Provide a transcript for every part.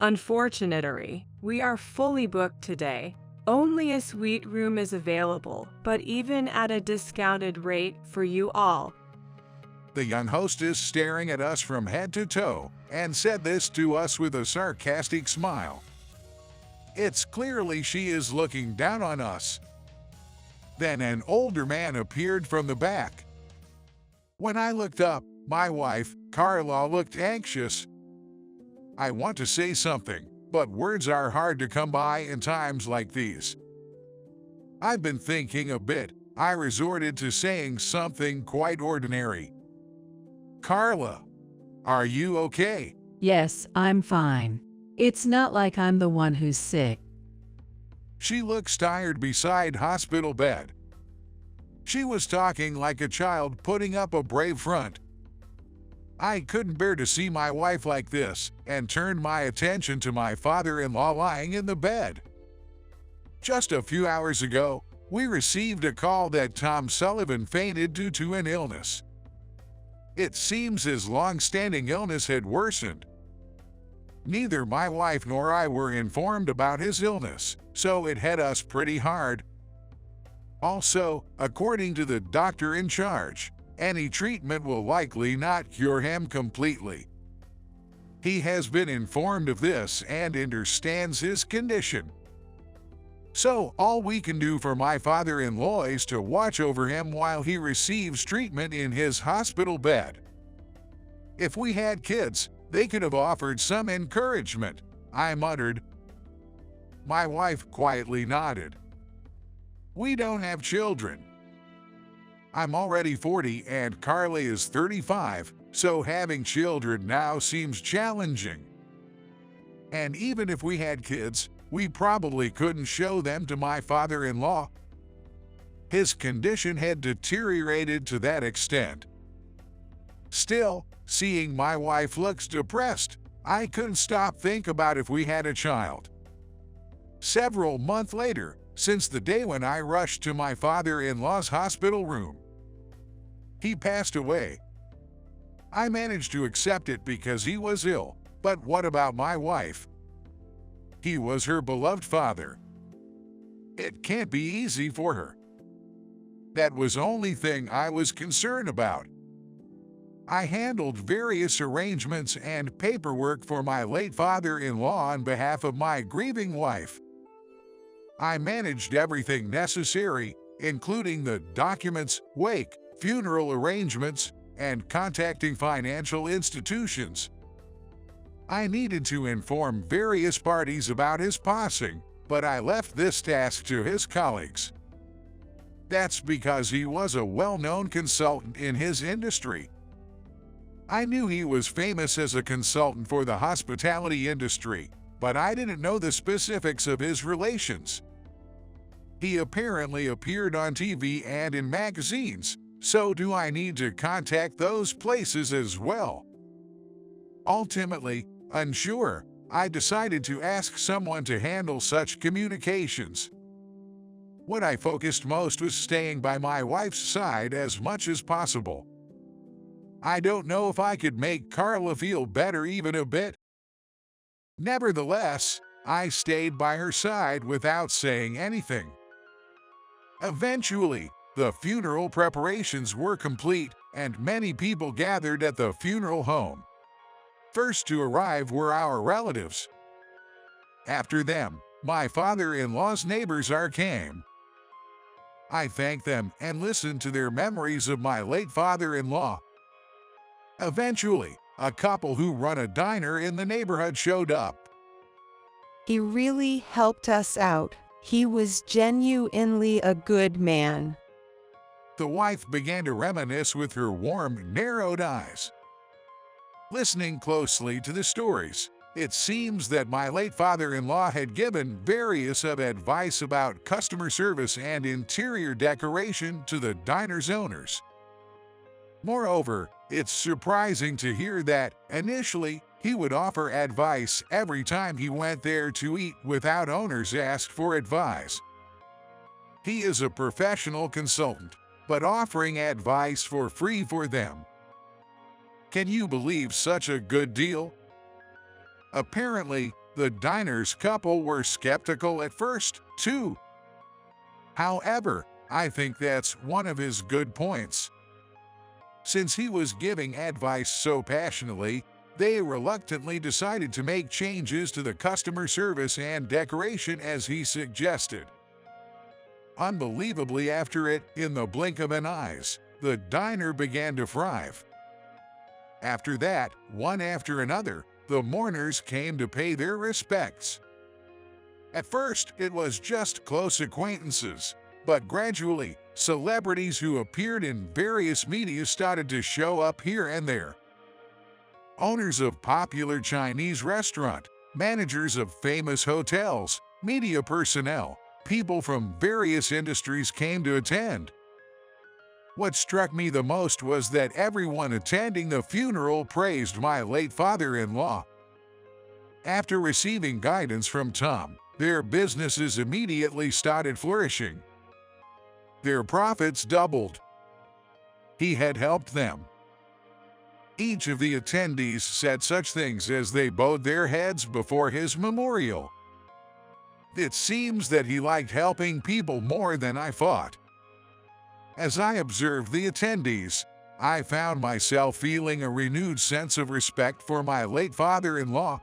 Unfortunately, we are fully booked today. Only a suite room is available, but even at a discounted rate for you all. The young hostess staring at us from head to toe and said this to us with a sarcastic smile. It's clearly she is looking down on us. Then an older man appeared from the back. When I looked up, my wife, Carla, looked anxious. I want to say something, but words are hard to come by in times like these. I've been thinking a bit. I resorted to saying something quite ordinary. Carla, are you okay? Yes, I'm fine. It's not like I'm the one who's sick. She looks tired beside hospital bed. She was talking like a child, putting up a brave front. I couldn't bear to see my wife like this and turned my attention to my father-in-law lying in the bed. Just a few hours ago, we received a call that Tom Sullivan fainted due to an illness. It seems his long-standing illness had worsened. Neither my wife nor I were informed about his illness, so it hit us pretty hard. Also, according to the doctor in charge, any treatment will likely not cure him completely. He has been informed of this and understands his condition. So all we can do for my father-in-law is to watch over him while he receives treatment in his hospital bed. If we had kids, they could have offered some encouragement, I muttered. My wife quietly nodded. We don't have children. I'm already 40 and Carly is 35, so having children now seems challenging. And even if we had kids, we probably couldn't show them to my father-in-law. His condition had deteriorated to that extent. Still, seeing my wife looks depressed, I couldn't stop thinking about if we had a child. Several months later, since the day when I rushed to my father-in-law's hospital room, he passed away. I managed to accept it because he was ill, but what about my wife? He was her beloved father. It can't be easy for her. That was the only thing I was concerned about. I handled various arrangements and paperwork for my late father-in-law on behalf of my grieving wife. I managed everything necessary, including the documents, wake, funeral arrangements, and contacting financial institutions. I needed to inform various parties about his passing, but I left this task to his colleagues. That's because he was a well-known consultant in his industry. I knew he was famous as a consultant for the hospitality industry, but I didn't know the specifics of his relations. He apparently appeared on TV and in magazines, so do I need to contact those places as well? Ultimately, unsure, I decided to ask someone to handle such communications. What I focused most was staying by my wife's side as much as possible. I don't know if I could make Carla feel better even a bit. Nevertheless, I stayed by her side without saying anything. Eventually, the funeral preparations were complete, and many people gathered at the funeral home. First to arrive were our relatives. After them, my father-in-law's neighbors came. I thanked them and listened to their memories of my late father-in-law. Eventually, a couple who run a diner in the neighborhood showed up. He really helped us out. He was genuinely a good man. The wife began to reminisce with her warm, narrowed eyes. Listening closely to the stories, it seems that my late father-in-law had given various advice about customer service and interior decoration to the diner's owners. Moreover, it's surprising to hear that, initially, he would offer advice every time he went there to eat without owners asked for advice. He is a professional consultant, but offering advice for free for them. Can you believe such a good deal? Apparently, The diner's couple were skeptical at first, too. However, I think that's one of his good points. Since he was giving advice so passionately, they reluctantly decided to make changes to the customer service and decoration as he suggested. Unbelievably, after it, in the blink of an eye, the diner began to thrive. After that, one after another, the mourners came to pay their respects. At first, it was just close acquaintances, but gradually, celebrities who appeared in various media started to show up here and there. Owners of popular Chinese restaurants, managers of famous hotels, media personnel, people from various industries came to attend. What struck me the most was that everyone attending the funeral praised my late father-in-law. After receiving guidance from Tom, their businesses immediately started flourishing. Their profits doubled. He had helped them. Each of the attendees said such things as they bowed their heads before his memorial. It seems that he liked helping people more than I thought. As I observed the attendees, I found myself feeling a renewed sense of respect for my late father-in-law.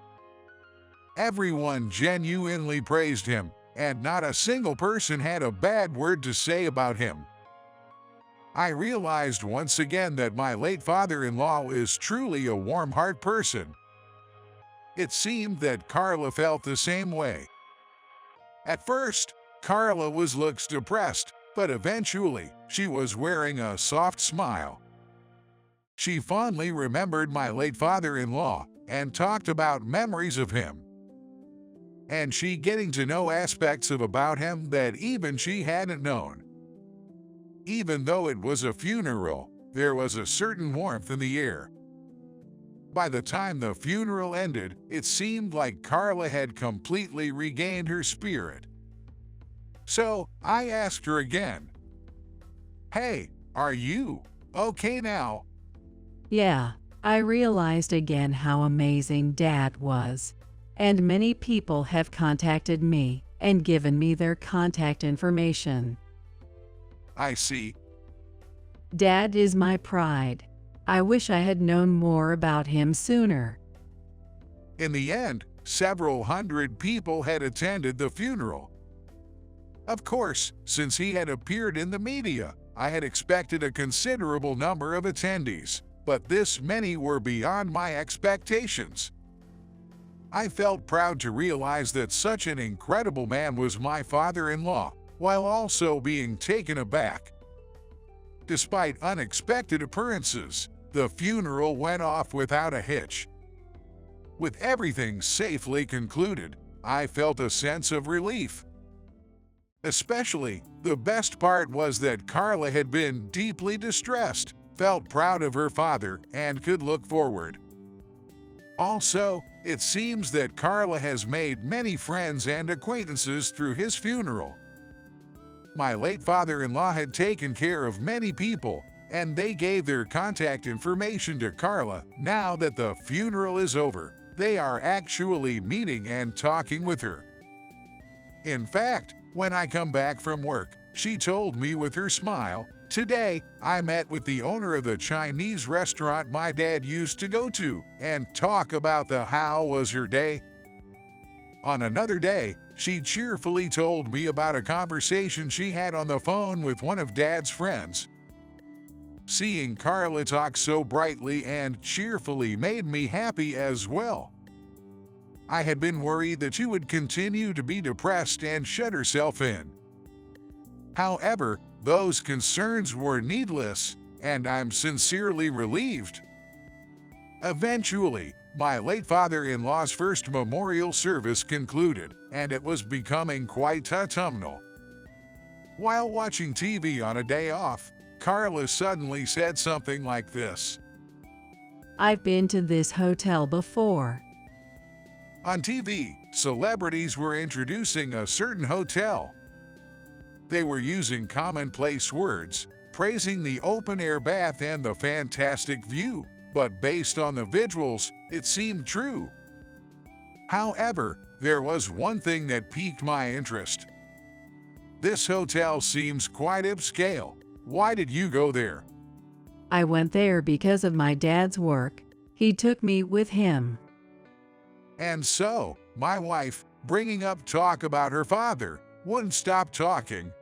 Everyone genuinely praised him, and not a single person had a bad word to say about him. I realized once again that my late father-in-law is truly a warm-hearted person. It seemed that Carla felt the same way. At first, Carla looks depressed, but eventually, she was wearing a soft smile. She fondly remembered my late father-in-law and talked about memories of him. And she getting to know aspects about him that even she hadn't known. Even though it was a funeral, there was a certain warmth in the air. By the time the funeral ended, it seemed like Carla had completely regained her spirit. So, I asked her again, "Hey, are you okay now?" Yeah, I realized again how amazing Dad was. And many people have contacted me and given me their contact information. I see. Dad is my pride. I wish I had known more about him sooner. In the end, several hundred people had attended the funeral. Of course, since he had appeared in the media, I had expected a considerable number of attendees, but this many were beyond my expectations. I felt proud to realize that such an incredible man was my father-in-law, while also being taken aback. Despite unexpected occurrences, the funeral went off without a hitch. With everything safely concluded, I felt a sense of relief. Especially, the best part was that Carla had been deeply distressed, felt proud of her father, and could look forward. Also, it seems that Carla has made many friends and acquaintances through his funeral. My late father-in-law had taken care of many people, and they gave their contact information to Carla. Now that the funeral is over, they are actually meeting and talking with her. In fact, when I come back from work, she told me with her smile, "Today, I met with the owner of the Chinese restaurant my dad used to go to and talk about how was her day." On another day, she cheerfully told me about a conversation she had on the phone with one of Dad's friends. Seeing Carla talk so brightly and cheerfully made me happy as well. I had been worried that she would continue to be depressed and shut herself in. However, those concerns were needless, and I'm sincerely relieved. Eventually, my late father-in-law's first memorial service concluded, and it was becoming quite autumnal. While watching TV on a day off, Carla suddenly said something like this. "I've been to this hotel before." On TV, celebrities were introducing a certain hotel. They were using commonplace words, praising the open-air bath and the fantastic view, but based on the visuals, it seemed true. However, there was one thing that piqued my interest. This hotel seems quite upscale. Why did you go there? I went there because of my dad's work. He took me with him. And so, my wife, bringing up talk about her father, wouldn't stop talking.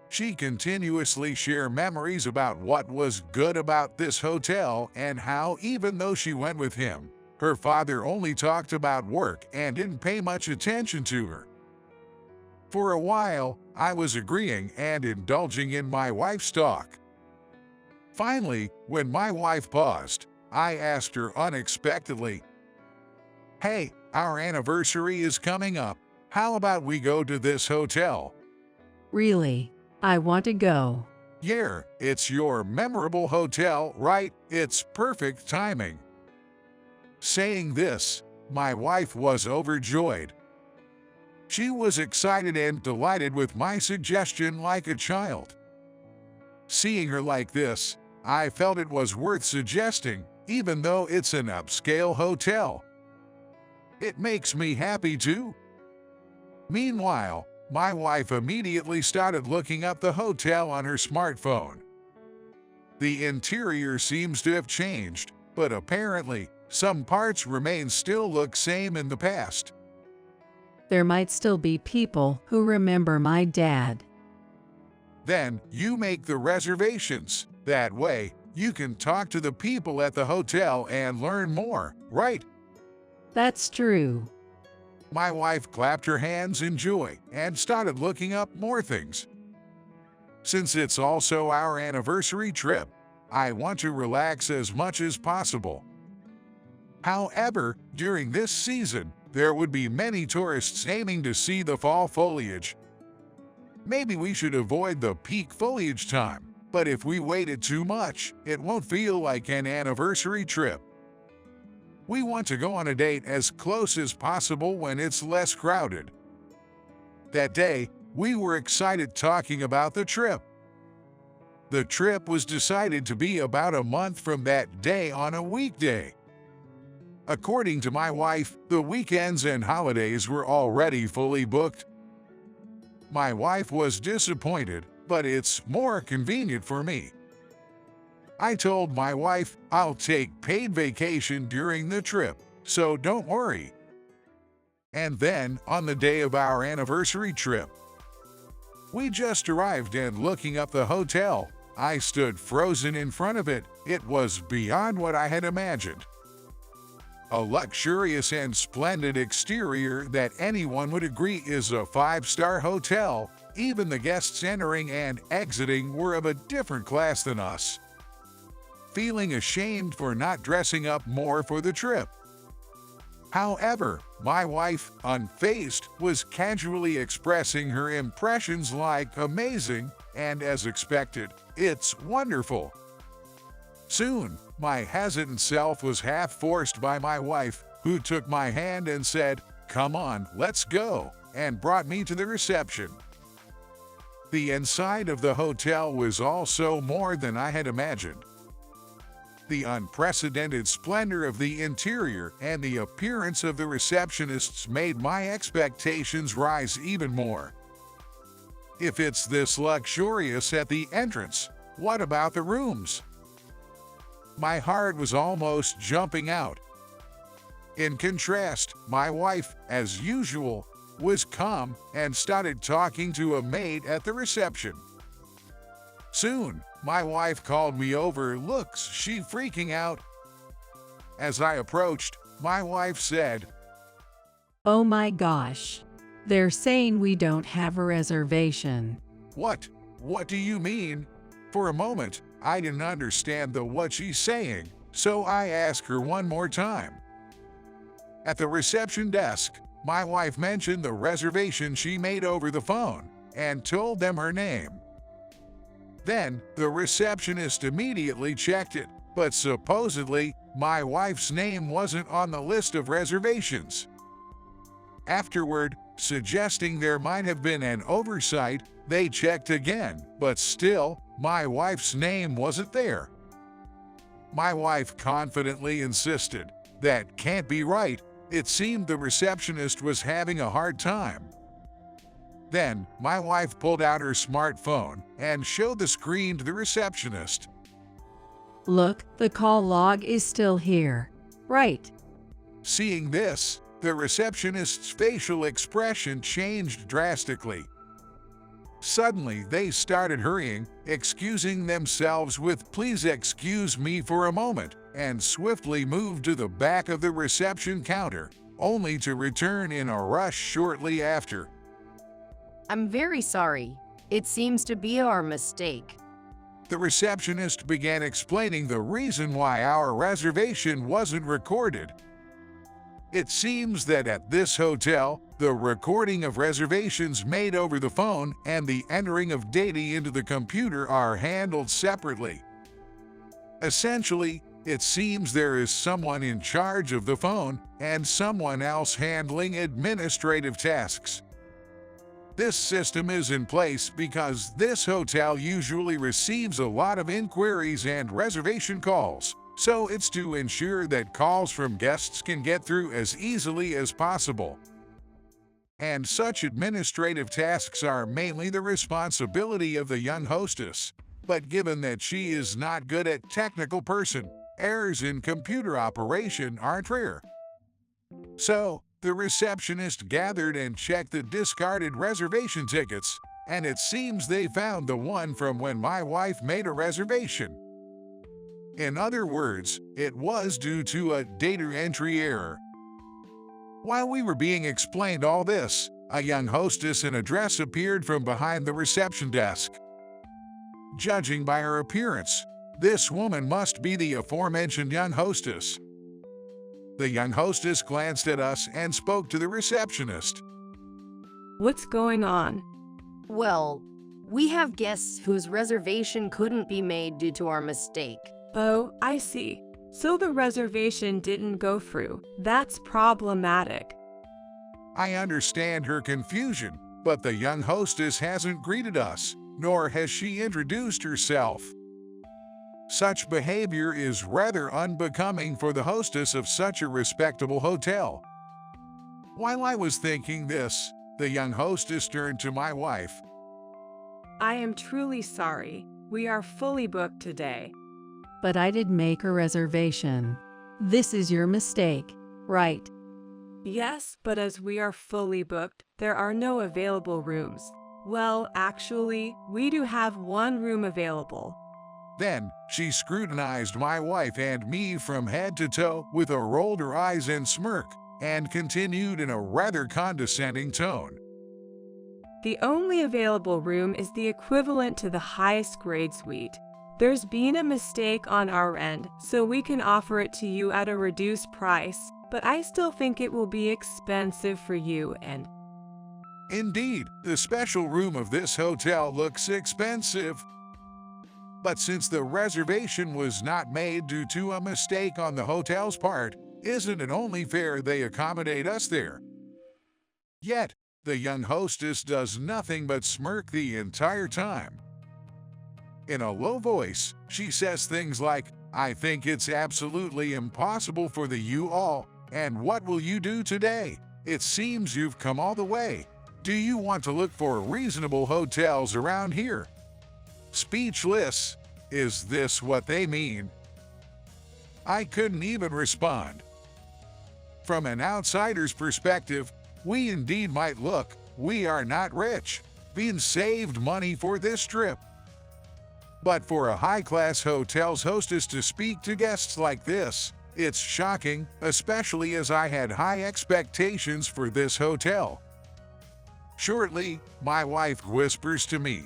She continuously shared memories about what was good about this hotel and how, even though she went with him, her father only talked about work and didn't pay much attention to her. For a while, I was agreeing and indulging in my wife's talk. Finally, when my wife paused, I asked her unexpectedly, "Hey, our anniversary is coming up. How about we go to this hotel?" Really? I want to go. "Yeah, it's your memorable hotel, right? It's perfect timing." Saying this, my wife was overjoyed. She was excited and delighted with my suggestion like a child. Seeing her like this, I felt it was worth suggesting, even though it's an upscale hotel. It makes me happy too. Meanwhile, my wife immediately started looking up the hotel on her smartphone. The interior seems to have changed, but apparently, some parts still look same in the past. There might still be people who remember my dad. Then, you make the reservations. That way, you can talk to the people at the hotel and learn more, right? That's true. My wife clapped her hands in joy and started looking up more things. Since it's also our anniversary trip, I want to relax as much as possible. However, during this season, there would be many tourists aiming to see the fall foliage. Maybe we should avoid the peak foliage time, but if we waited too much, it won't feel like an anniversary trip. We want to go on a date as close as possible when it's less crowded. That day, we were excited talking about the trip. The trip was decided to be about a month from that day on a weekday. According to my wife, the weekends and holidays were already fully booked. My wife was disappointed, but it's more convenient for me. I told my wife I'll take paid vacation during the trip, so don't worry. And then, on the day of our anniversary trip, we just arrived and looking up the hotel, I stood frozen in front of it. It was beyond what I had imagined. A luxurious and splendid exterior that anyone would agree is a 5-star hotel. Even the guests entering and exiting were of a different class than us. Feeling ashamed for not dressing up more for the trip. However, my wife, unfazed, was casually expressing her impressions like amazing, and as expected, it's wonderful. Soon, my hesitant self was half forced by my wife, who took my hand and said, "Come on, let's go," and brought me to the reception. The inside of the hotel was also more than I had imagined. The unprecedented splendor of the interior and the appearance of the receptionists made my expectations rise even more. If it's this luxurious at the entrance, what about the rooms? My heart was almost jumping out. In contrast, my wife, as usual, was calm and started talking to a maid at the reception. Soon, my wife called me over. Looks she freaking out. As I approached, my wife said, Oh my gosh. They're saying we don't have a reservation. What? What do you mean? For a moment, I didn't understand what she's saying, so I asked her one more time. At the reception desk, my wife mentioned the reservation she made over the phone and told them her name. Then, the receptionist immediately checked it, but supposedly, my wife's name wasn't on the list of reservations. Afterward, suggesting there might have been an oversight, they checked again, but still, my wife's name wasn't there. My wife confidently insisted, "That can't be right. It seemed the receptionist was having a hard time. Then, my wife pulled out her smartphone and showed the screen to the receptionist. Look, the call log is still here. Right. Seeing this, the receptionist's facial expression changed drastically. Suddenly, they started hurrying, excusing themselves with "Please excuse me for a moment," and swiftly moved to the back of the reception counter, only to return in a rush shortly after. I'm very sorry. It seems to be our mistake. The receptionist began explaining the reason why our reservation wasn't recorded. It seems that at this hotel, the recording of reservations made over the phone and the entering of data into the computer are handled separately. Essentially, it seems there is someone in charge of the phone and someone else handling administrative tasks. This system is in place because this hotel usually receives a lot of inquiries and reservation calls, so it's to ensure that calls from guests can get through as easily as possible. And such administrative tasks are mainly the responsibility of the young hostess. But given that she is not good at technical person, errors in computer operation aren't rare. So, the receptionist gathered and checked the discarded reservation tickets, and it seems they found the one from when my wife made a reservation. In other words, it was due to a data entry error. While we were being explained all this, a young hostess in a dress appeared from behind the reception desk. Judging by her appearance, this woman must be the aforementioned young hostess. The young hostess glanced at us and spoke to the receptionist. What's going on? Well, we have guests whose reservation couldn't be made due to our mistake. Oh, I see. So the reservation didn't go through. That's problematic. I understand her confusion, but the young hostess hasn't greeted us, nor has she introduced herself. Such behavior is rather unbecoming for the hostess of such a respectable hotel. While I was thinking this, the young hostess turned to my wife. I am truly sorry. We are fully booked today. But I did make a reservation. This is your mistake, right? Yes, but as we are fully booked, there are no available rooms. Well, actually, we do have one room available. Then, she scrutinized my wife and me from head to toe with a rolled her eyes and smirk, and continued in a rather condescending tone. The only available room is the equivalent to the highest grade suite. There's been a mistake on our end, so we can offer it to you at a reduced price, but I still think it will be expensive for you and... Indeed, the special room of this hotel looks expensive. But since the reservation was not made due to a mistake on the hotel's part, isn't it only fair they accommodate us there? Yet, the young hostess does nothing but smirk the entire time. In a low voice, she says things like, "I think it's absolutely impossible for the you all, and what will you do today? It seems you've come all the way. Do you want to look for reasonable hotels around here?" Speechless. Is this what they mean? I couldn't even respond. From an outsider's perspective, we indeed might look, we are not rich, being saved money for this trip. But for a high-class hotel's hostess to speak to guests like this, it's shocking, especially as I had high expectations for this hotel. Shortly, my wife whispers to me,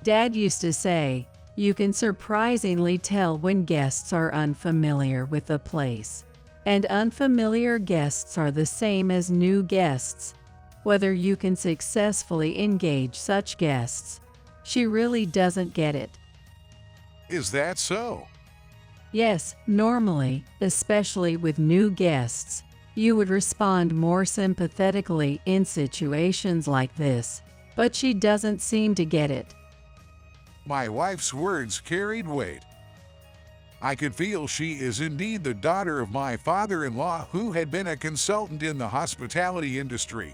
Dad used to say, you can surprisingly tell when guests are unfamiliar with the place. And unfamiliar guests are the same as new guests. Whether you can successfully engage such guests. She really doesn't get it. "Is that so?" Yes, normally, especially with new guests, you would respond more sympathetically in situations like this, but she doesn't seem to get it. My wife's words carried weight. I could feel she is indeed the daughter of my father-in-law, who had been a consultant in the hospitality industry.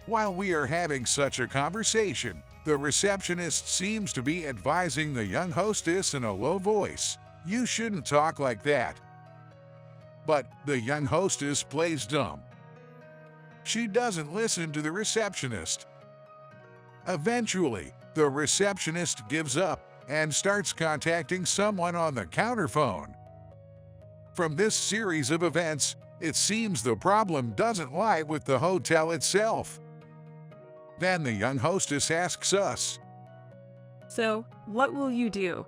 While we are having such a conversation, the receptionist seems to be advising the young hostess in a low voice, "You shouldn't talk like that." But the young hostess plays dumb. She doesn't listen to the receptionist. Eventually, the receptionist gives up and starts contacting someone on the counterphone. From this series of events, it seems the problem doesn't lie with the hotel itself. Then the young hostess asks us. So, what will you do?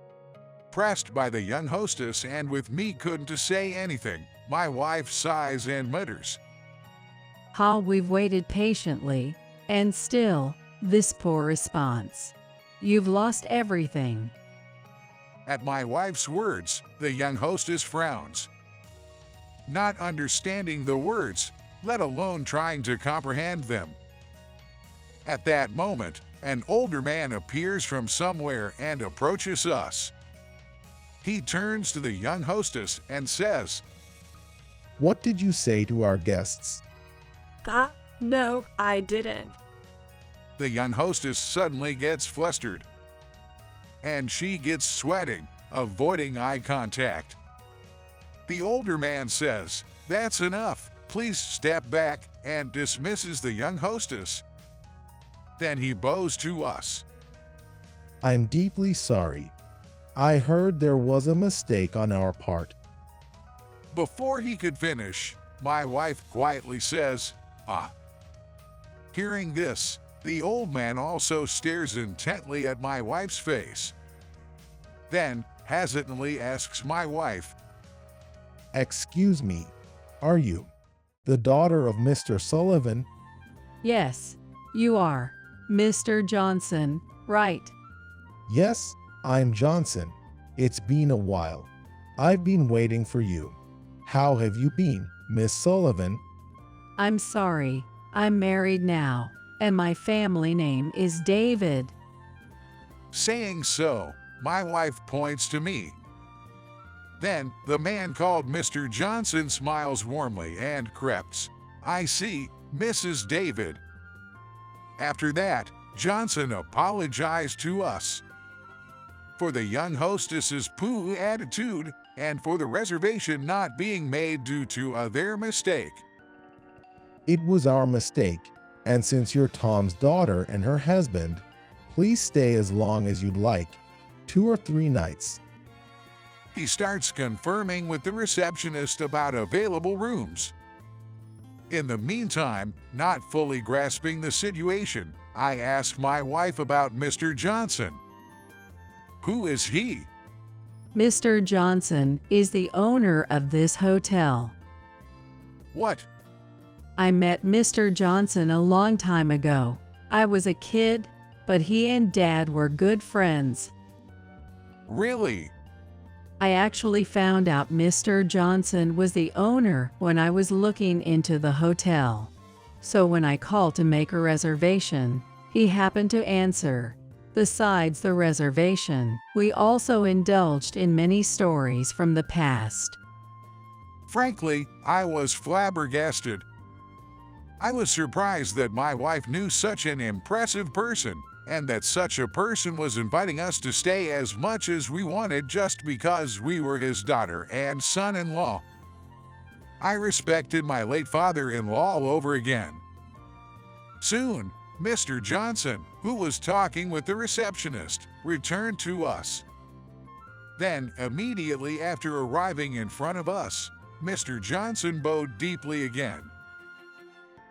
Pressed by the young hostess and with me couldn't to say anything, my wife sighs and mutters. How we've waited patiently, and still, this poor response. You've lost everything. At my wife's words, the young hostess frowns. Not understanding the words, let alone trying to comprehend them. At that moment, an older man appears from somewhere and approaches us. He turns to the young hostess and says, "What did you say to our guests?" No, I didn't. The young hostess suddenly gets flustered, and she gets sweating, avoiding eye contact. The older man says, "That's enough, please step back," and dismisses the young hostess. Then he bows to us. "I'm deeply sorry. I heard there was a mistake on our part." Before he could finish, my wife quietly says, "Ah." Hearing this, the old man also stares intently at my wife's face. Then, hesitantly asks my wife, "Excuse me, are you the daughter of Mr. Sullivan?" Yes, you are, Mr. Johnson, right? "Yes, I'm Johnson. It's been a while. I've been waiting for you. How have you been, Miss Sullivan?" I'm sorry, I'm married now, and my family name is David. Saying so, my wife points to me. Then, the man called Mr. Johnson smiles warmly and corrects, "I see, Mrs. David." After that, Johnson apologized to us for the young hostess's poo attitude and for the reservation not being made due to their mistake. "It was our mistake, and since you're Tom's daughter and her husband, please stay as long as you'd like, 2 or 3 nights." He starts confirming with the receptionist about available rooms. In the meantime, not fully grasping the situation, I ask my wife about Mr. Johnson. Who is he? Mr. Johnson is the owner of this hotel. What? I met Mr. Johnson a long time ago. I was a kid, but he and Dad were good friends. Really? I actually found out Mr. Johnson was the owner when I was looking into the hotel. So when I called to make a reservation, he happened to answer. Besides the reservation, we also indulged in many stories from the past. Frankly, I was flabbergasted. I was surprised that my wife knew such an impressive person, and that such a person was inviting us to stay as much as we wanted just because we were his daughter and son-in-law. I respected my late father-in-law all over again. Soon, Mr. Johnson, who was talking with the receptionist, returned to us. Then, immediately after arriving in front of us, Mr. Johnson bowed deeply again.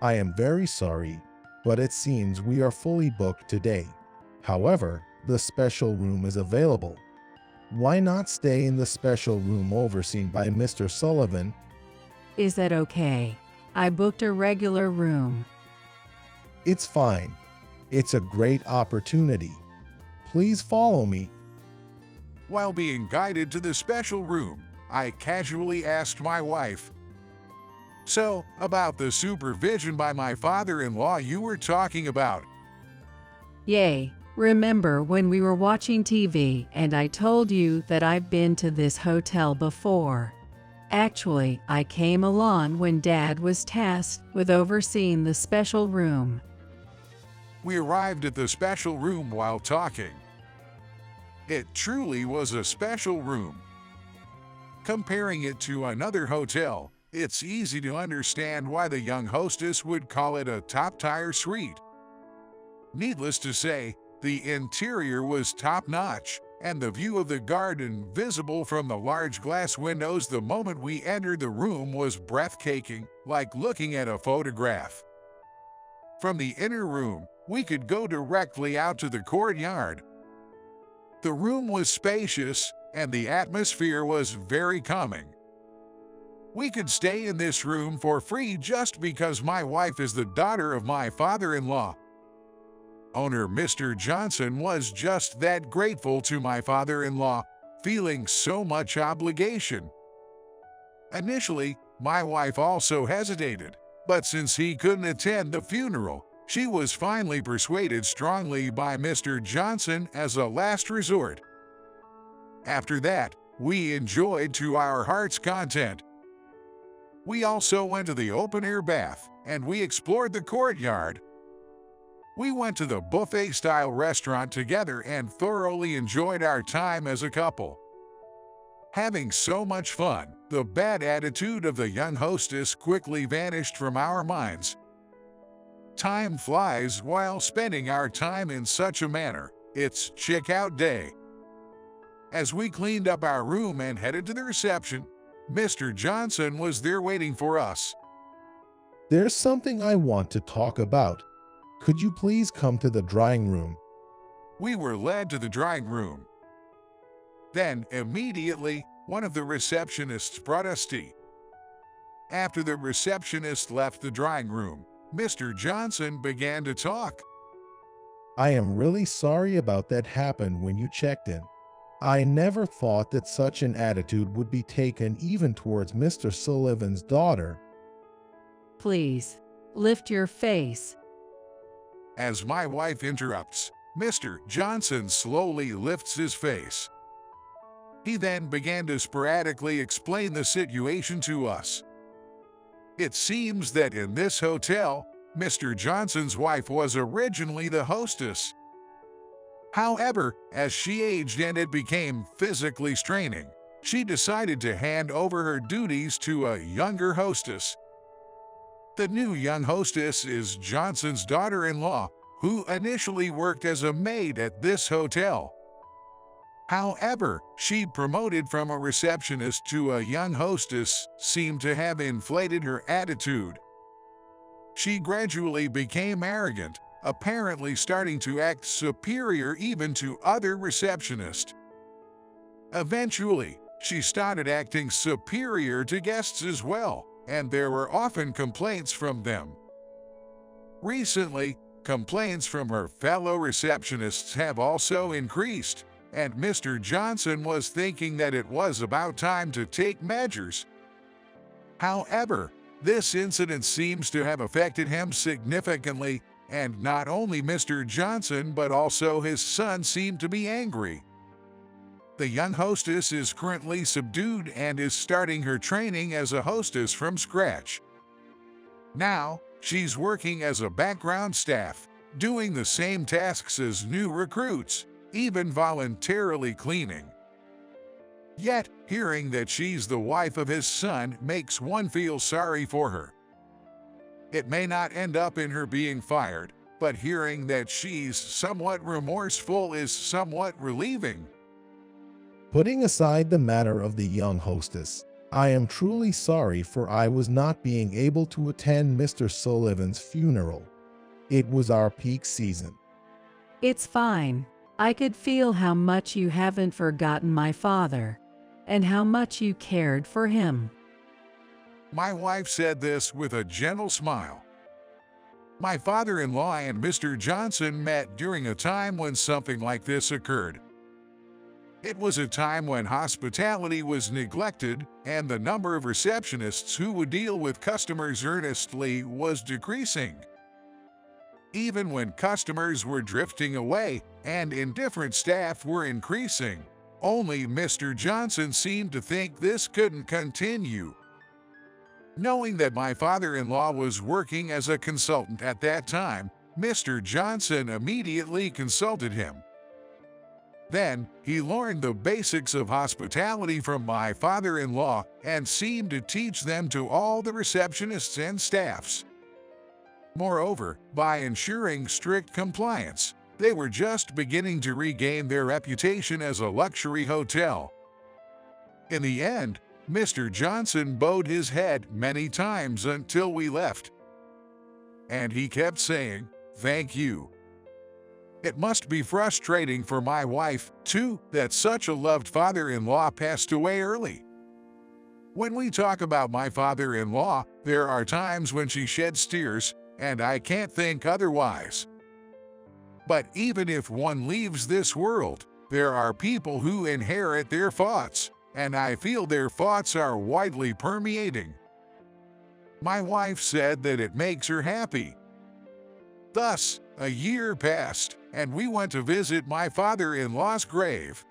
"I am very sorry, but it seems we are fully booked today. However, the special room is available. Why not stay in the special room overseen by Mr. Sullivan?" Is that okay? I booked a regular room. "It's fine. It's a great opportunity. Please follow me." While being guided to the special room, I casually asked my wife, "So, about the supervision by my father-in-law you were talking about?" Yay, Remember when we were watching TV and I told you that I've been to this hotel before? Actually, I came along when Dad was tasked with overseeing the special room. We arrived at the special room while talking. It truly was a special room. Comparing it to another hotel, it's easy to understand why the young hostess would call it a top-tier suite. Needless to say, the interior was top-notch, and the view of the garden visible from the large glass windows the moment we entered the room was breathtaking, like looking at a photograph. From the inner room, we could go directly out to the courtyard. The room was spacious, and the atmosphere was very calming. We could stay in this room for free just because my wife is the daughter of my father-in-law. Owner Mr. Johnson was just that grateful to my father-in-law, feeling so much obligation. Initially, my wife also hesitated, but since he couldn't attend the funeral, she was finally persuaded strongly by Mr. Johnson as a last resort. After that, we enjoyed to our heart's content. We also went to the open-air bath, and we explored the courtyard. We went to the buffet-style restaurant together and thoroughly enjoyed our time as a couple. Having so much fun, the bad attitude of the young hostess quickly vanished from our minds. Time flies while spending our time in such a manner. It's checkout day. As we cleaned up our room and headed to the reception, Mr. Johnson was there waiting for us. There's something I want to talk about. Could you please come to the drawing room? We were led to the drawing room. Then, immediately, one of the receptionists brought us tea. After the receptionist left the drawing room, Mr. Johnson began to talk. I am really sorry about that happened when you checked in. I never thought that such an attitude would be taken even towards Mr. Sullivan's daughter. Please, lift your face. As my wife interrupts, Mr. Johnson slowly lifts his face. He then began to sporadically explain the situation to us. It seems that in this hotel, Mr. Johnson's wife was originally the hostess. However, as she aged and it became physically straining, she decided to hand over her duties to a younger hostess. The new young hostess is Johnson's daughter-in-law, who initially worked as a maid at this hotel. However, she promoted from a receptionist to a young hostess seemed to have inflated her attitude. She gradually became arrogant, apparently starting to act superior even to other receptionists. Eventually, she started acting superior to guests as well, and there were often complaints from them. Recently, complaints from her fellow receptionists have also increased, and Mr. Johnson was thinking that it was about time to take measures. However, this incident seems to have affected him significantly, and not only Mr. Johnson but also his son seem to be angry. The young hostess is currently subdued and is starting her training as a hostess from scratch. Now, she's working as a background staff, doing the same tasks as new recruits, even voluntarily cleaning. Yet, hearing that she's the wife of his son makes one feel sorry for her. It may not end up in her being fired, but hearing that she's somewhat remorseful is somewhat relieving. Putting aside the matter of the young hostess, I am truly sorry for I was not being able to attend Mr. Sullivan's funeral. It was our peak season. It's fine. I could feel how much you haven't forgotten my father, and how much you cared for him. My wife said this with a gentle smile. My father-in-law and Mr. Johnson met during a time when something like this occurred. It was a time when hospitality was neglected and the number of receptionists who would deal with customers earnestly was decreasing. even when customers were drifting away and indifferent staff were increasing. Only Mr. Johnson seemed to think this couldn't continue. Knowing that my father-in-law was working as a consultant at that time, Mr. Johnson immediately consulted him. Then, he learned the basics of hospitality from my father-in-law and seemed to teach them to all the receptionists and staffs. Moreover, by ensuring strict compliance, they were just beginning to regain their reputation as a luxury hotel. In the end, Mr. Johnson bowed his head many times until we left. And he kept saying, "Thank you." It must be frustrating for my wife, too, that such a loved father-in-law passed away early. When we talk about my father-in-law, there are times when she sheds tears, and I can't think otherwise. But even if one leaves this world, there are people who inherit their thoughts, and I feel their thoughts are widely permeating. My wife said that it makes her happy. Thus, a year passed, and we went to visit my father-in-law's grave.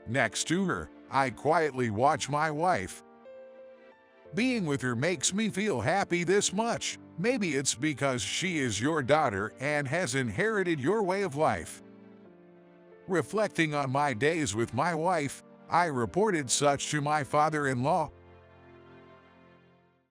Next to her, I quietly watch my wife. Being with her makes me feel happy this much. Maybe it's because she is your daughter and has inherited your way of life. Reflecting on my days with my wife, I reported such to my father-in-law,